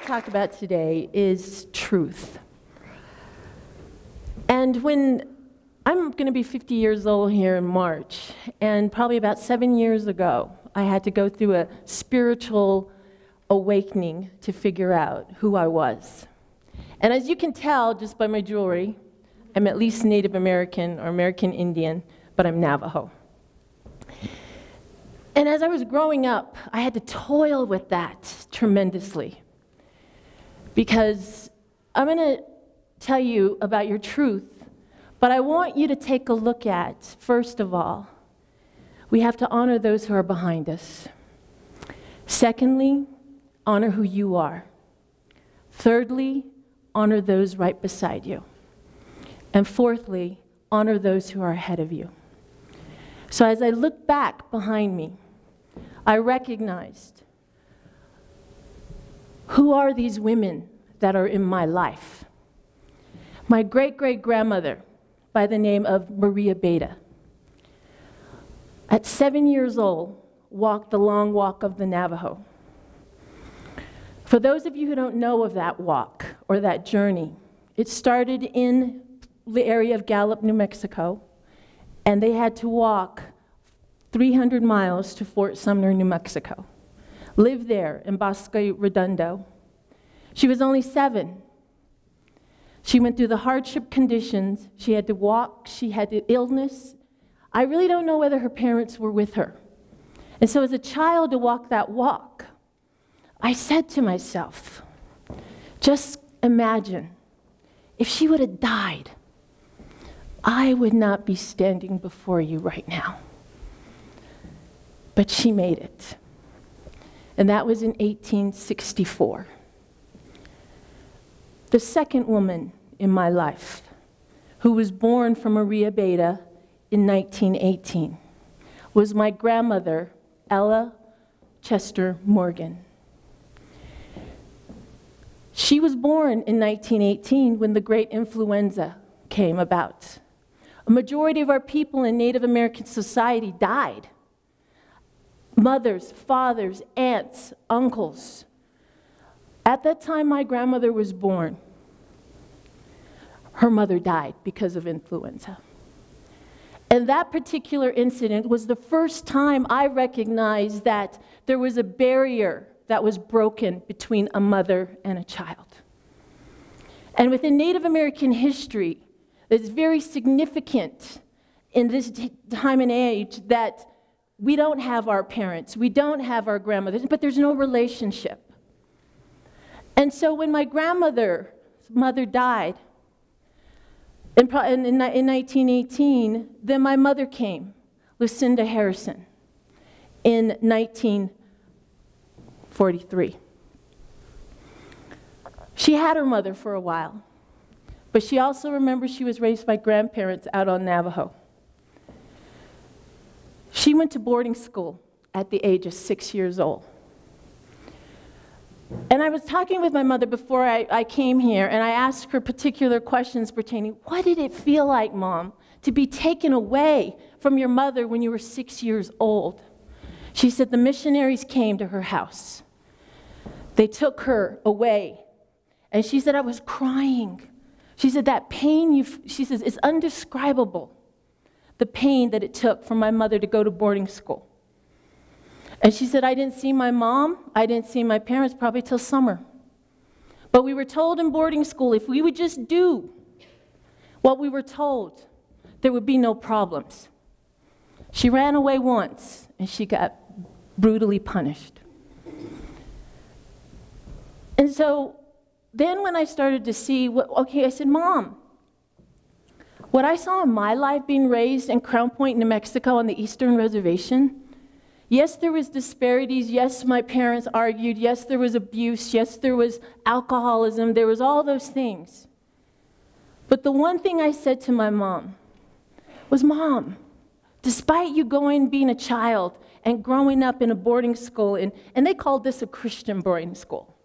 talk about today is truth. And when I'm going to be 50 years old here in March, and probably about 7 years ago, I had to go through a spiritual awakening to figure out who I was. And as you can tell just by my jewelry, I'm at least Native American or American Indian, but I'm Navajo. And as I was growing up, I had to toil with that tremendously. Because I'm going to tell you about your truth, but I want you to take a look at, first of all, we have to honor those who are behind us. Secondly, honor who you are. Thirdly, honor those right beside you. And fourthly, honor those who are ahead of you. So as I look back behind me, I recognized, who are these women that are in my life? My great-great-grandmother, by the name of Maria Beta, at 7 years old, walked the long walk of the Navajo. For those of you who don't know of that walk or that journey, it started in the area of Gallup, New Mexico, and they had to walk 300 miles to Fort Sumner, New Mexico. Lived there in Bosque Redondo. She was only 7. She went through the hardship conditions. She had to walk. She had the illness. I really don't know whether her parents were with her. And so as a child to walk that walk, I said to myself, just imagine if she would have died, I would not be standing before you right now. But she made it. And that was in 1864. The second woman in my life, who was born from Maria Beta in 1918, was my grandmother, Ella Chester Morgan. She was born in 1918 when the great influenza came about. A majority of our people in Native American society died. Mothers, fathers, aunts, uncles. At that time my grandmother was born, her mother died because of influenza. And that particular incident was the first time I recognized that there was a barrier that was broken between a mother and a child. And within Native American history, it's very significant in this time and age that we don't have our parents, we don't have our grandmothers, but there's no relationship. And so when my grandmother's mother died in 1918, then my mother came, Lucinda Harrison, in 1943. She had her mother for a while, but she also remembers she was raised by grandparents out on Navajo. She went to boarding school at the age of 6 years old. And I was talking with my mother before I came here, and I asked her particular questions pertaining, what did it feel like, Mom, to be taken away from your mother when you were 6 years old? She said the missionaries came to her house. They took her away. And she said, I was crying. She said, that pain, she says, it's indescribable. The pain that it took for my mother to go to boarding school. And she said, I didn't see my mom, I didn't see my parents probably till summer. But we were told in boarding school, if we would just do what we were told, there would be no problems. She ran away once, and she got brutally punished. And so then when I started to see, I said, Mom, what I saw in my life being raised in Crownpoint, New Mexico on the Eastern Reservation, yes, there was disparities, yes, my parents argued, yes, there was abuse, yes, there was alcoholism, there was all those things. But the one thing I said to my mom was, Mom, despite you being a child and growing up in a boarding school, and they called this a Christian boarding school,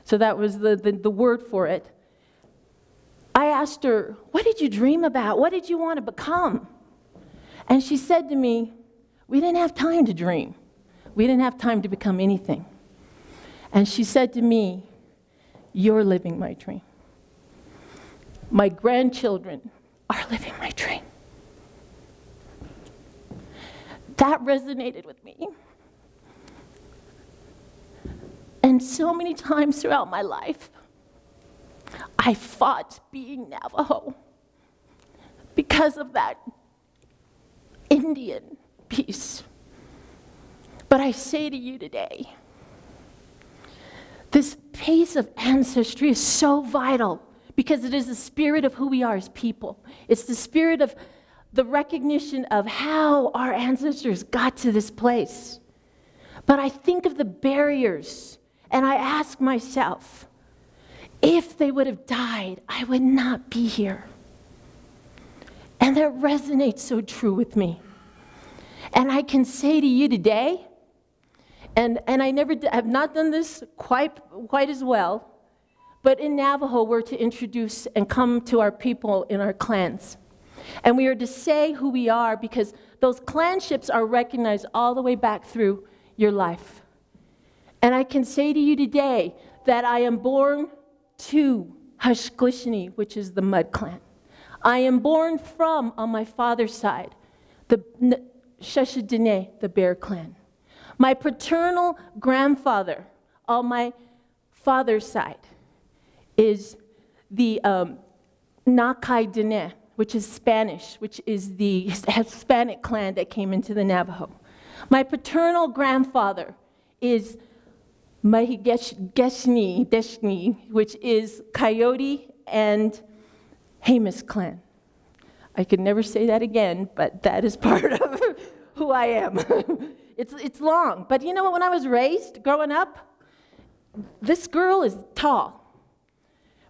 so that was the word for it, I asked her, what did you dream about? What did you want to become? And she said to me, we didn't have time to dream. We didn't have time to become anything. And she said to me, you're living my dream. My grandchildren are living my dream. That resonated with me. And so many times throughout my life, I fought being Navajo because of that Indian piece. But I say to you today, this piece of ancestry is so vital because it is the spirit of who we are as people. It's the spirit of the recognition of how our ancestors got to this place. But I think of the barriers, and I ask myself, if they would have died, I would not be here. And that resonates so true with me. And I can say to you today, and I've not done this quite as well, but in Navajo, we're to introduce and come to our people in our clans. And we are to say who we are because those clanships are recognized all the way back through your life. And I can say to you today that I am born to Hashklishni, which is the Mud Clan. I am born from, on my father's side, the Sheshadine, the Bear Clan. My paternal grandfather, on my father's side, is the Nakai Dine, which is Spanish, which is the Hispanic clan that came into the Navajo. My paternal grandfather is Mahigeshni, which is Coyote and Hamas clan. I could never say that again, but that is part of who I am. It's long, but you know what, when I was raised, growing up, this girl is tall.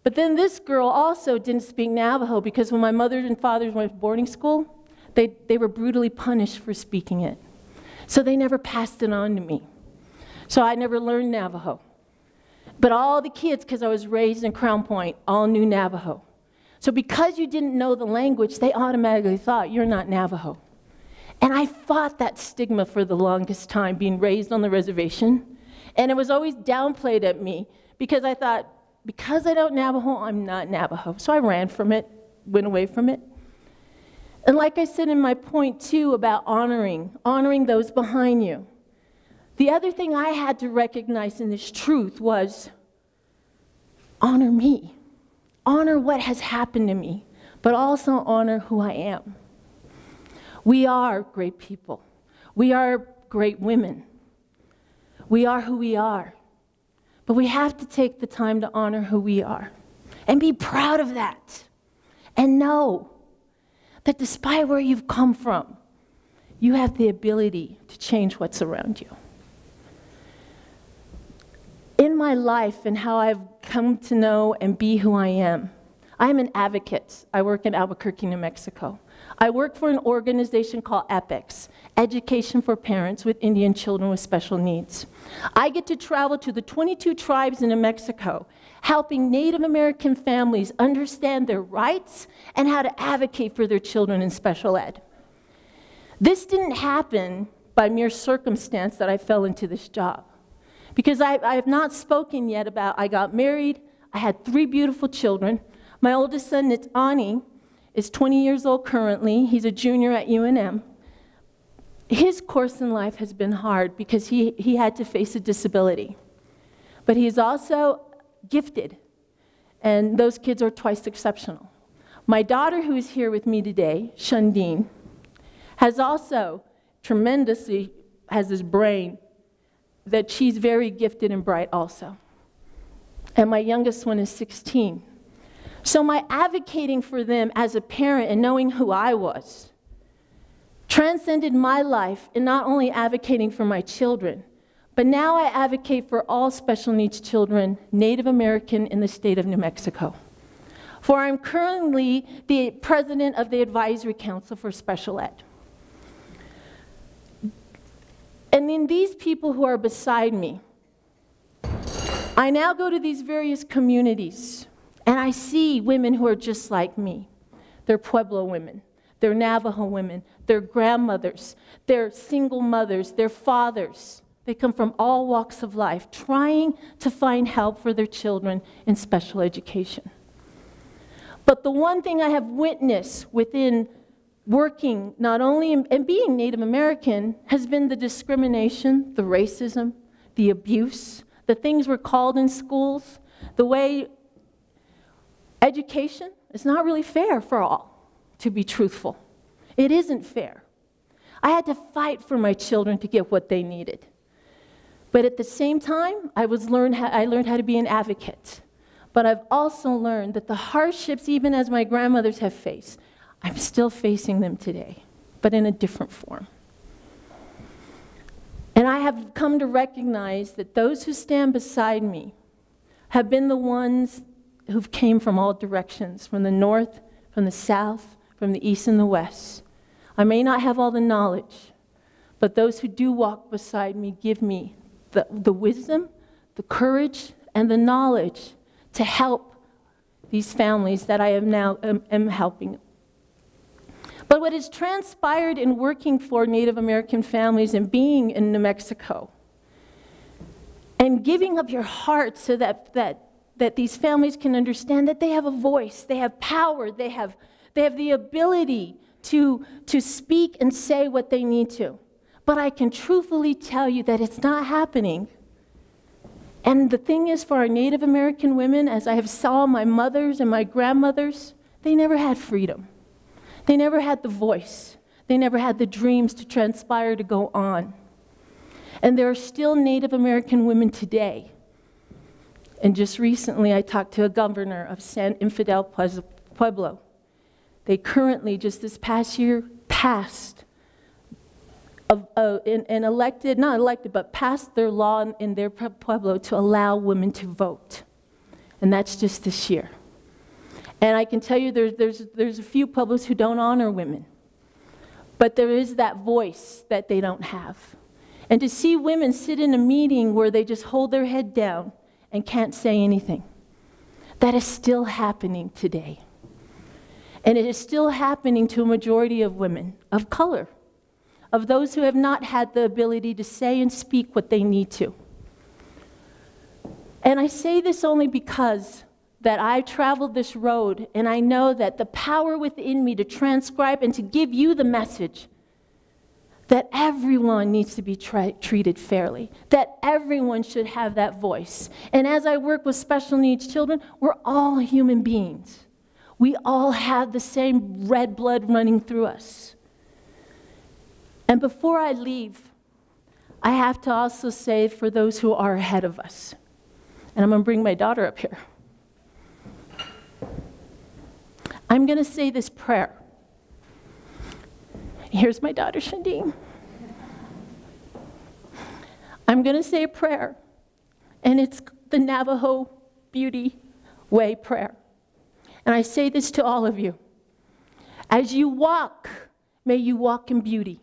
But then this girl also didn't speak Navajo because when my mother and father went to boarding school, they were brutally punished for speaking it. So they never passed it on to me. So I never learned Navajo. But all the kids, because I was raised in Crownpoint, all knew Navajo. So because you didn't know the language, they automatically thought, you're not Navajo. And I fought that stigma for the longest time, being raised on the reservation. And it was always downplayed at me because I thought, because I don't Navajo, I'm not Navajo. So I ran from it, went away from it. And like I said in my point, too, about honoring those behind you. The other thing I had to recognize in this truth was honor me. Honor what has happened to me, but also honor who I am. We are great people. We are great women. We are who we are. But we have to take the time to honor who we are and be proud of that. And know that despite where you've come from, you have the ability to change what's around you. In my life and how I've come to know and be who I am an advocate. I work in Albuquerque, New Mexico. I work for an organization called EPICS, Education for Parents with Indian Children with Special Needs. I get to travel to the 22 tribes in New Mexico, helping Native American families understand their rights and how to advocate for their children in special ed. This didn't happen by mere circumstance that I fell into this job. Because I have not spoken yet about, I got married, I had 3 beautiful children. My oldest son, Nitani, is 20 years old currently. He's a junior at UNM. His course in life has been hard because he had to face a disability. But he's also gifted, and those kids are twice exceptional. My daughter, who is here with me today, Shundeen, has also tremendously, has this brain that she's very gifted and bright also. And my youngest one is 16. So my advocating for them as a parent and knowing who I was transcended my life in not only advocating for my children, but now I advocate for all special needs children, Native American in the state of New Mexico. For I'm currently the president of the Advisory Council for Special Ed. And in these people who are beside me, I now go to these various communities, and I see women who are just like me. They're Pueblo women, they're Navajo women, they're grandmothers, they're single mothers, they're fathers, They come from all walks of life, trying to find help for their children in special education. But the one thing I have witnessed within working, not only and being Native American, has been the discrimination, the racism, the abuse, the things we're called in schools, the way education is not really fair for all, to be truthful. It isn't fair. I had to fight for my children to get what they needed. But at the same time, I learned how to be an advocate. But I've also learned that the hardships, even as my grandmothers have faced, I'm still facing them today, but in a different form. And I have come to recognize that those who stand beside me have been the ones who came from all directions, from the north, from the south, from the east and the west. I may not have all the knowledge, but those who do walk beside me give me the wisdom, the courage, and the knowledge to help these families that I am helping. But what has transpired in working for Native American families and being in New Mexico and giving up your heart so that these families can understand that they have a voice, they have power, they have the ability to speak and say what they need to. But I can truthfully tell you that it's not happening. And the thing is, for our Native American women, as I have saw my mothers and my grandmothers, they never had freedom. They never had the voice. They never had the dreams to transpire to go on. And there are still Native American women today. And just recently, I talked to a governor of San Infidel Pueblo. They currently, just this past year, passed passed their law in their pueblo to allow women to vote. And that's just this year. And I can tell you there's a few pueblos who don't honor women. But there is that voice that they don't have. And to see women sit in a meeting where they just hold their head down and can't say anything, that is still happening today. And it is still happening to a majority of women of color, of those who have not had the ability to say and speak what they need to. And I say this only because that I traveled this road, and I know that the power within me to transcribe and to give you the message that everyone needs to be treated fairly, that everyone should have that voice. And as I work with special needs children, we're all human beings. We all have the same red blood running through us. And before I leave, I have to also say for those who are ahead of us, and I'm going to bring my daughter up here. I'm going to say this prayer. Here's my daughter, Shandine. I'm going to say a prayer, and it's the Navajo Beauty Way prayer. And I say this to all of you. As you walk, may you walk in beauty.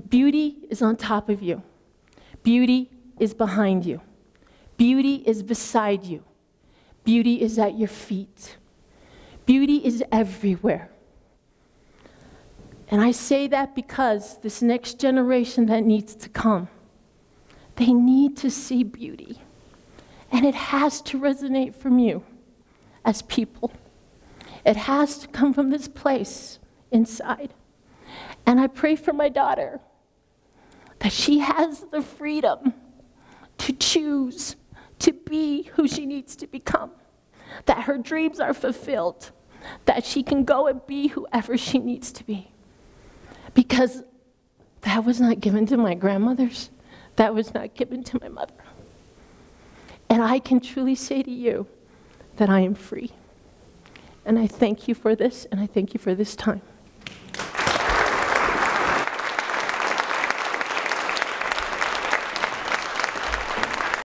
Beauty is on top of you. Beauty is behind you. Beauty is beside you. Beauty is at your feet. Beauty is everywhere. And I say that because this next generation that needs to come, they need to see beauty. And it has to resonate from you as people. It has to come from this place inside. And I pray for my daughter that she has the freedom to choose to be who she needs to become, that her dreams are fulfilled, that she can go and be whoever she needs to be. Because that was not given to my grandmothers. That was not given to my mother. And I can truly say to you that I am free. And I thank you for this, and I thank you for this time.